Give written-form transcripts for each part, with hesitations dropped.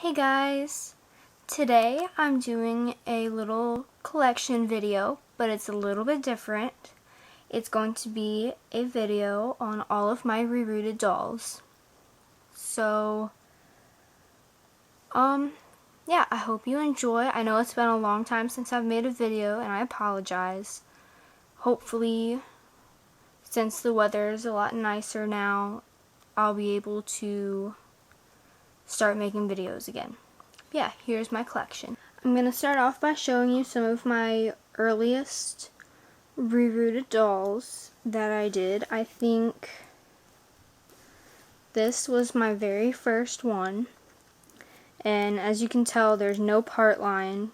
Hey guys! Today I'm doing a little collection video, but it's a little bit different. It's going to be a video on all of my Rerooted dolls. So, yeah, I hope you enjoy. I know it's been a long time since I've made a video, and I apologize. Hopefully, since the weather is a lot nicer now, I'll be able to start making videos again. Yeah, here's my collection. I'm going to start off by showing you some of my earliest Rerooted dolls that I did. I think this was my very first one, and as you can tell there's no part line,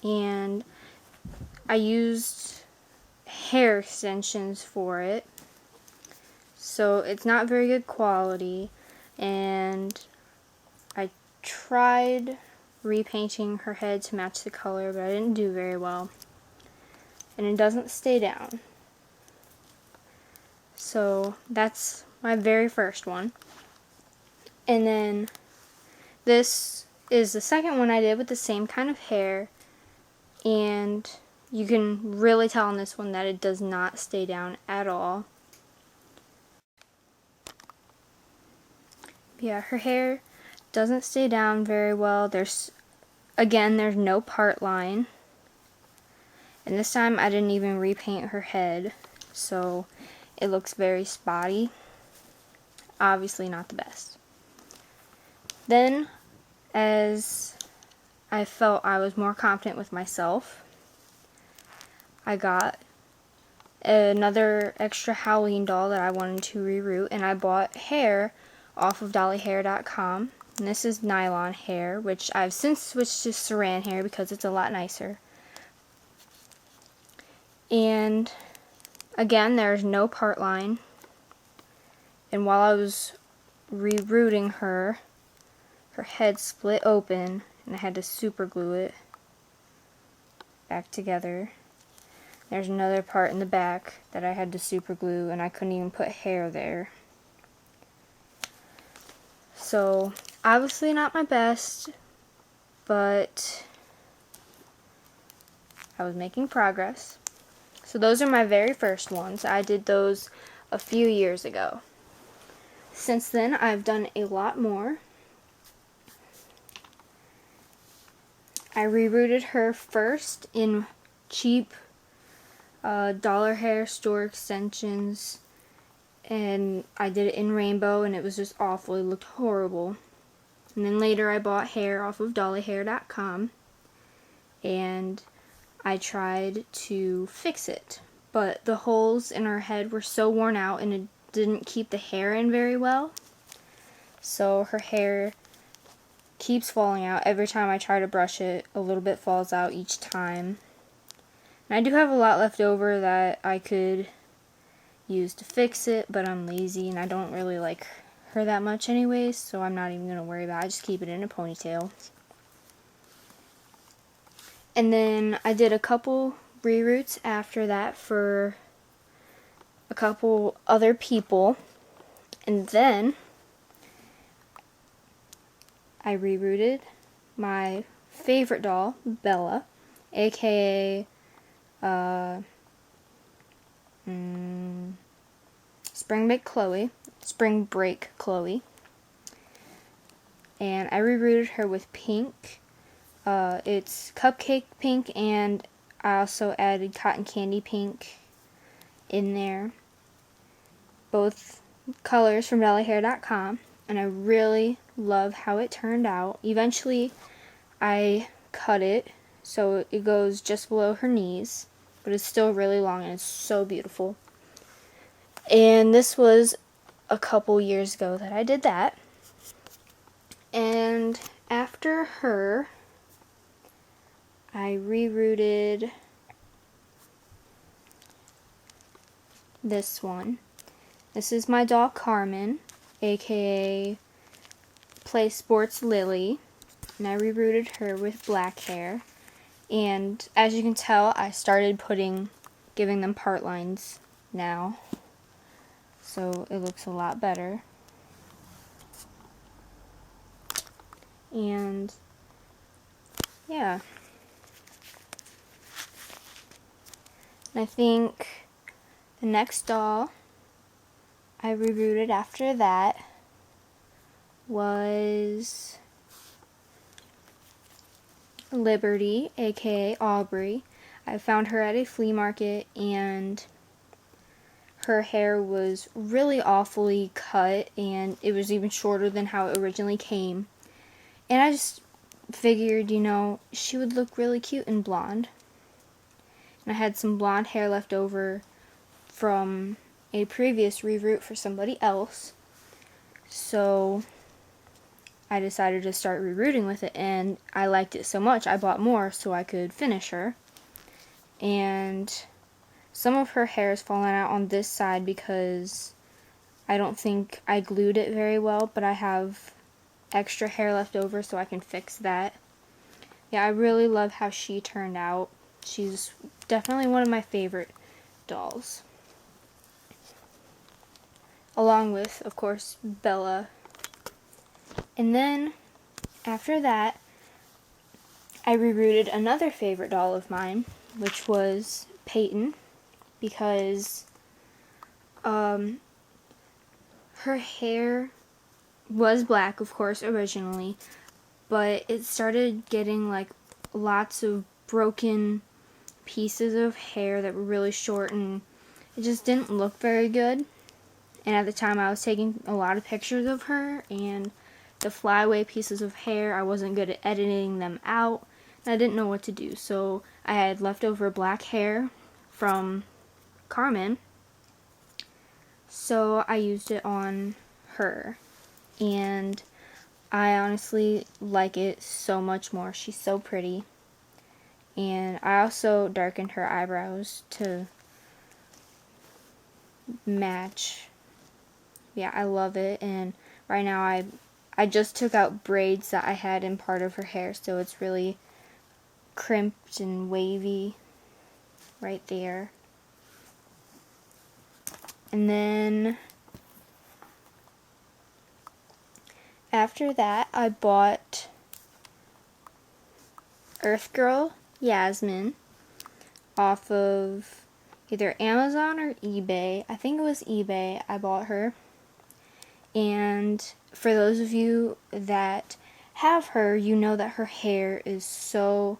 and I used hair extensions for it, so it's not very good quality, and I tried repainting her head to match the color, but I didn't do very well. And it doesn't stay down. So that's my very first one. And then this is the second one I did with the same kind of hair. And you can really tell on this one that it does not stay down at all. Yeah, her hair doesn't stay down very well. There's no part line. And this time I didn't even repaint her head, so it looks very spotty. Obviously not the best. Then, as I felt I was more confident with myself, I got another extra Halloween doll that I wanted to reroot, and I bought hair off of dollyhair.com. And this is nylon hair, which I've since switched to saran hair because it's a lot nicer. And again, there's no part line. And while I was rerooting her, her head split open, and I had to super glue it back together. There's another part in the back that I had to super glue, and I couldn't even put hair there. So, obviously not my best, but I was making progress. So those are my very first ones. I did those a few years ago. Since then, I've done a lot more. I rerooted her first in cheap dollar hair store extensions, and I did it in rainbow, and it was just awful. It looked horrible. And then later I bought hair off of dollyhair.com, and I tried to fix it, but the holes in her head were so worn out, and it didn't keep the hair in very well. So her hair keeps falling out. Every time I try to brush it, a little bit falls out each time. And I do have a lot left over that I could use to fix it, but I'm lazy and I don't really like her that much anyways, so I'm not even going to worry about it. I just keep it in a ponytail. And then I did a couple reroots after that for a couple other people. And then I rerooted my favorite doll, Bella, aka Spring Break Chloe. And I rerooted her with pink. It's cupcake pink, and I also added cotton candy pink in there. Both colors from dollyhair.com, and I really love how it turned out. Eventually, I cut it so it goes just below her knees, but it's still really long, and it's so beautiful. And this was a couple years ago that I did that. And after her, I rerooted this one. This is my doll Carmen, aka Play Sports Lily, and I rerooted her with black hair. And as you can tell, I started giving them part lines now, so it looks a lot better. And yeah. And I think the next doll I rebooted after that was Liberty, aka Aubrey. I found her at a flea market, and her hair was really awfully cut, and it was even shorter than how it originally came. And I just figured, she would look really cute in blonde. And I had some blonde hair left over from a previous reroot for somebody else. So I decided to start rerooting with it, and I liked it so much I bought more so I could finish her. And some of her hair has fallen out on this side because I don't think I glued it very well, but I have extra hair left over so I can fix that. Yeah, I really love how she turned out. She's definitely one of my favorite dolls. Along with, of course, Bella. And then, after that, I rerooted another favorite doll of mine, which was Peyton, because her hair was black, of course, originally, but it started getting like lots of broken pieces of hair that were really short, and it just didn't look very good. And at the time I was taking a lot of pictures of her, and the flyaway pieces of hair, I wasn't good at editing them out, and I didn't know what to do. So I had leftover black hair from Carmen, so I used it on her. And I honestly like it so much more. She's so pretty. And I also darkened her eyebrows to match. Yeah, I love it. And right now I just took out braids that I had in part of her hair, so it's really crimped and wavy right there. And then after that, I bought Earth Girl Yasmin off of either Amazon or eBay. I think it was eBay I bought her. And for those of you that have her, you know that her hair is so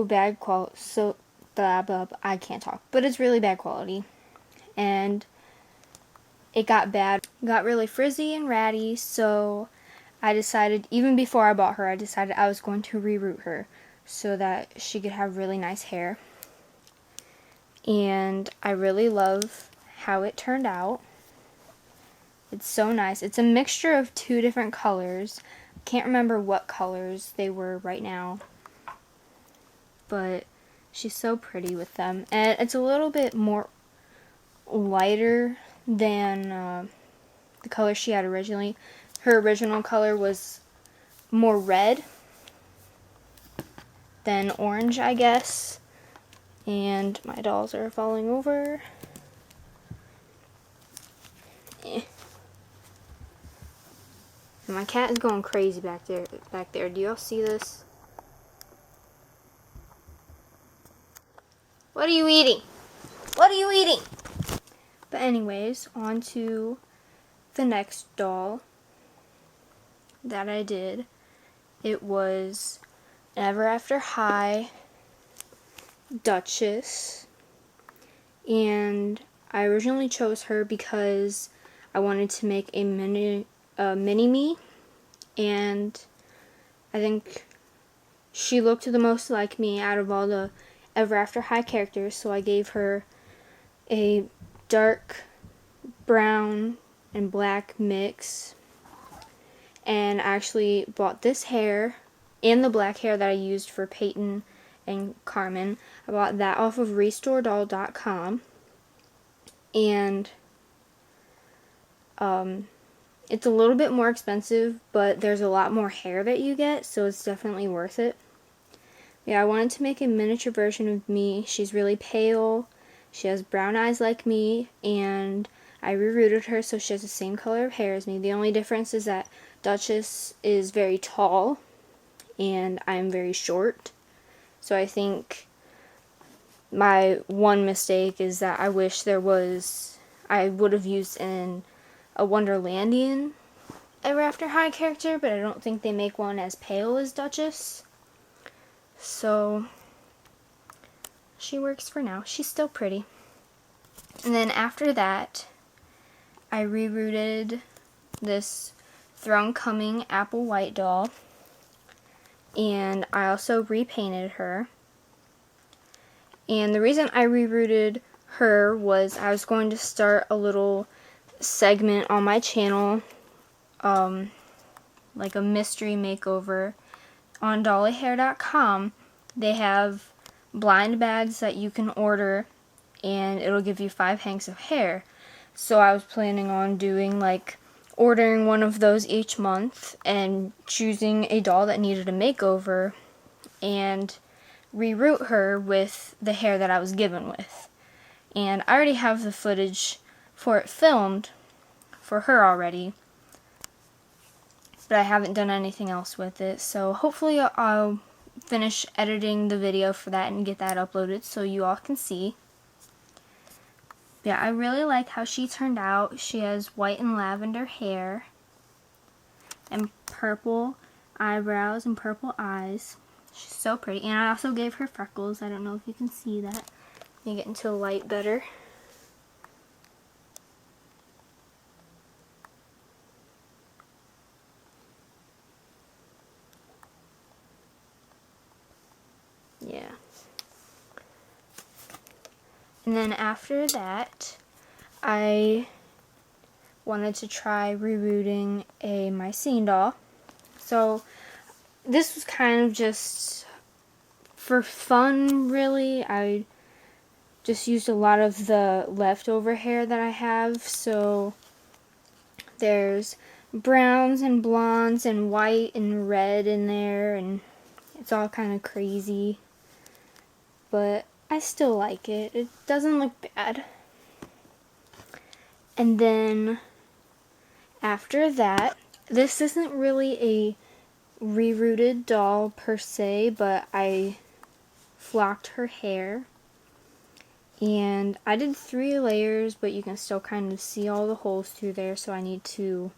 bad quality. So blah, blah, blah, I can't talk, but it's really bad quality. And it got really frizzy and ratty, so I decided, even before I bought her, I decided I was going to reroot her so that she could have really nice hair. And I really love how it turned out. It's so nice. It's a mixture of two different colors. Can't remember what colors they were right now, but she's so pretty with them. And it's a little bit more lighter than the color she had originally. Her original color was more red than orange, I guess. And my dolls are falling over. And my cat is going crazy back there. Do y'all see this? What are you eating? What are you eating? But anyways, on to the next doll that I did. It was Ever After High Duchess. And I originally chose her because I wanted to make a mini-me, and I think she looked the most like me out of all the Ever After High characters, so I gave her a dark brown and black mix. And I actually bought this hair and the black hair that I used for Peyton and Carmen. I bought that off of restoredoll.com. And it's a little bit more expensive, but there's a lot more hair that you get, so it's definitely worth it. Yeah, I wanted to make a miniature version of me. She's really pale. She has brown eyes like me, and I rerooted her so she has the same color of hair as me. The only difference is that Duchess is very tall and I'm very short. So I think my one mistake is that I wish I would have used a Wonderlandian Ever After High character, but I don't think they make one as pale as Duchess. So she works for now. She's still pretty. And then after that, I rerooted this Throne Coming Apple White doll, and I also repainted her. And the reason I rerooted her was I was going to start a little segment on my channel, like a mystery makeover. On dollyhair.com, they have blind bags that you can order, and it'll give you 5 hanks of hair. So I was planning on doing ordering one of those each month and choosing a doll that needed a makeover and reroot her with the hair that I was given with. And I already have the footage for it filmed for her already, but I haven't done anything else with it. So hopefully I'll finish editing the video for that and get that uploaded so you all can see. Yeah, I really like how she turned out. She has white and lavender hair and purple eyebrows and purple eyes. She's so pretty. And I also gave her freckles. I don't know if you can see that. Let me get into the light better. Yeah. And then after that, I wanted to try rerooting a Mycene doll. So this was kind of just for fun, really. I just used a lot of the leftover hair that I have. So there's browns and blondes and white and red in there, and it's all kind of crazy. But I still like it. It doesn't look bad. And then after that, this isn't really a rerooted doll per se, but I flocked her hair. And I did 3 layers, but you can still kind of see all the holes through there, so I need to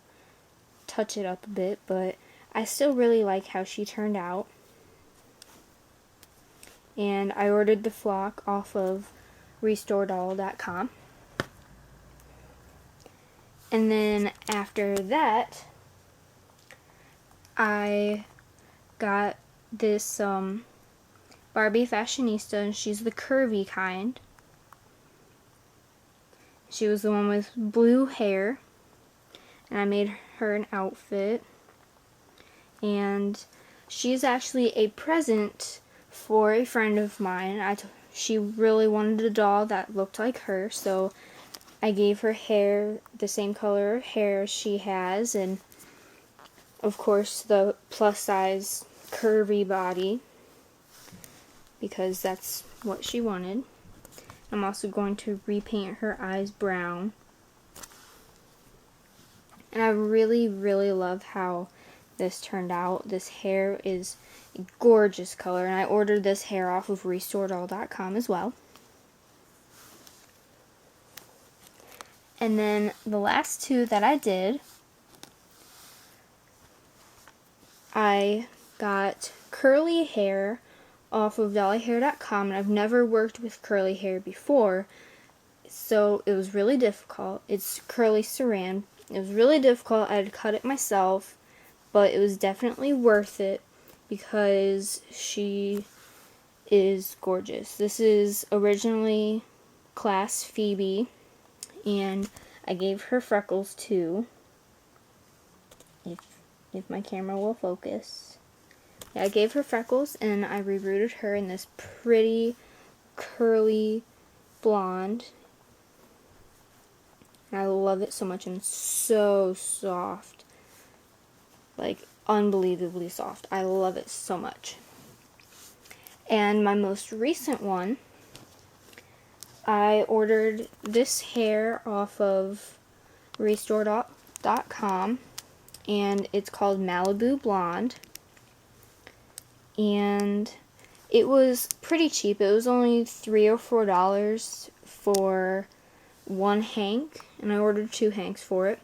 touch it up a bit, but I still really like how she turned out. And I ordered the flock off of restoredoll.com. And then after that, I got this Barbie Fashionista, and she's the curvy kind. She was the one with blue hair, and I made her an outfit. And she's actually a present for a friend of mine. She really wanted a doll that looked like her, so I gave her hair the same color hair she has, and of course the plus size curvy body, because that's what she wanted. I'm also going to repaint her eyes brown. And I really, really love how this turned out. This hair is a gorgeous color, and I ordered this hair off of restoredoll.com as well. And then the last 2 that I did, I got curly hair off of dollyhair.com, and I've never worked with curly hair before, so it was really difficult. It's curly saran. It was really difficult. I had to cut it myself, but it was definitely worth it because she is gorgeous. This is originally class Phoebe, and I gave her freckles too, if my camera will focus. Yeah, I gave her freckles, and I rerooted her in this pretty curly blonde. And I love it so much, and it's so soft. Like, unbelievably soft. I love it so much. And my most recent one, I ordered this hair off of restoredoll.com, and it's called Malibu Blonde. And it was pretty cheap. It was only $3 or $4 for one hank, and I ordered 2 hanks for it.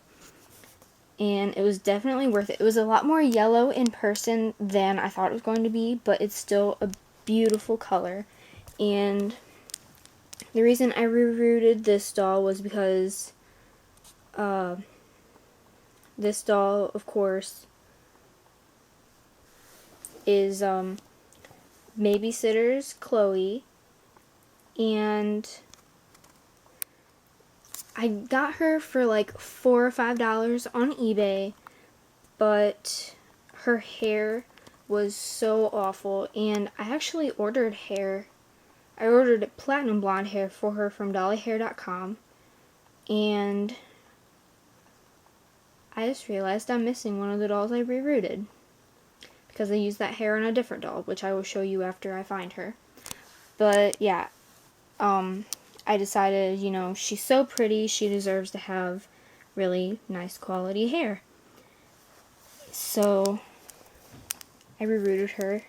And it was definitely worth it. It was a lot more yellow in person than I thought it was going to be, but it's still a beautiful color. And the reason I rerooted this doll was because this doll, of course, is Babysitter's Chloe, and I got her for like $4 or $5 on eBay, but her hair was so awful, and I actually ordered hair. I ordered platinum blonde hair for her from dollyhair.com, and I just realized I'm missing one of the dolls I rerooted, because I used that hair on a different doll, which I will show you after I find her. But yeah, I decided, you know, she's so pretty, she deserves to have really nice quality hair. So I rerooted her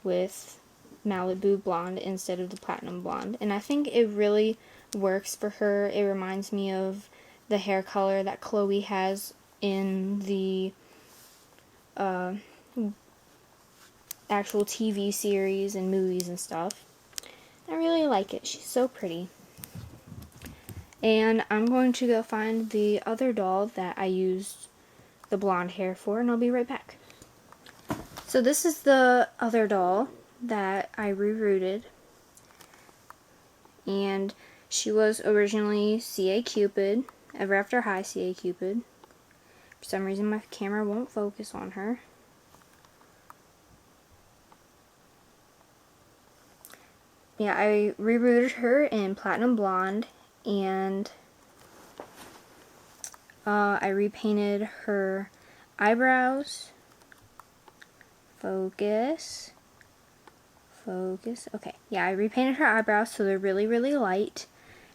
with Malibu Blonde instead of the Platinum Blonde, and I think it really works for her. It reminds me of the hair color that Chloe has in the actual TV series and movies and stuff. I really like it. She's so pretty. And I'm going to go find the other doll that I used the blonde hair for, and I'll be right back. So this is the other doll that I rerooted, and she was originally C.A. Cupid, Ever After High C.A. Cupid. For some reason my camera won't focus on her. Yeah, I rerooted her in Platinum Blonde, and I repainted her eyebrows. Focus. Okay, yeah, I repainted her eyebrows so they're really, really light.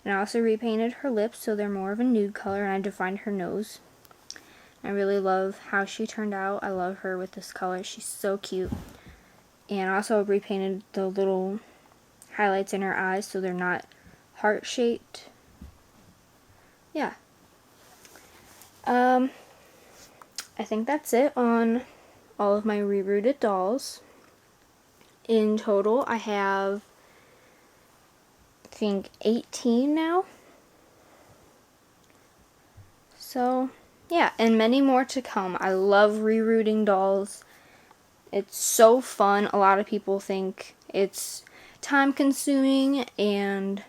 And I also repainted her lips so they're more of a nude color, and I defined her nose. I really love how she turned out. I love her with this color. She's so cute. And I also repainted the little highlights in her eyes so they're not heart-shaped. Yeah. I think that's it on all of my rerooted dolls. In total, I have, I think, 18 now. So, yeah, and many more to come. I love rerooting dolls. It's so fun. A lot of people think it's time-consuming and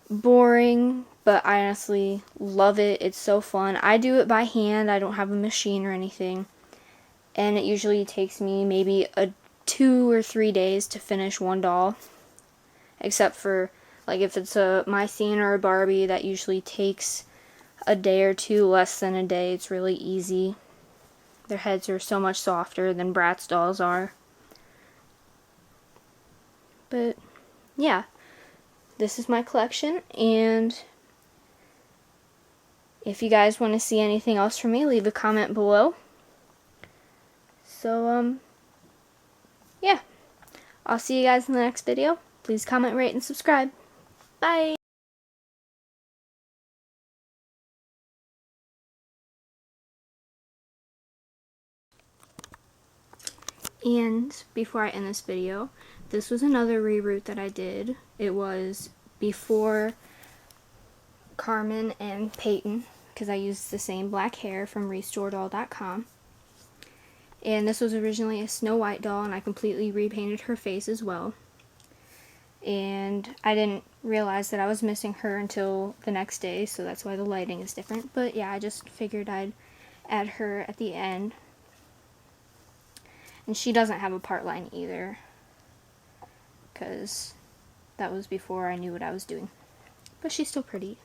boring, but I honestly love it. It's so fun. I do it by hand. I don't have a machine or anything. And it usually takes me maybe 2 or 3 days to finish one doll. Except for, like, if it's a My Scene or a Barbie, that usually takes a day or two, less than a day. It's really easy. Their heads are so much softer than Bratz dolls are. But, yeah. This is my collection, and if you guys want to see anything else from me, leave a comment below. So, yeah. I'll see you guys in the next video. Please comment, rate, and subscribe. Bye! And before I end this video, this was another reroot that I did. It was before Carmen and Peyton, because I used the same black hair from RestoreDoll.com. And this was originally a Snow White doll, and I completely repainted her face as well. And I didn't realize that I was missing her until the next day, so that's why the lighting is different. But yeah, I just figured I'd add her at the end. And she doesn't have a part line either, because that was before I knew what I was doing. But she's still pretty.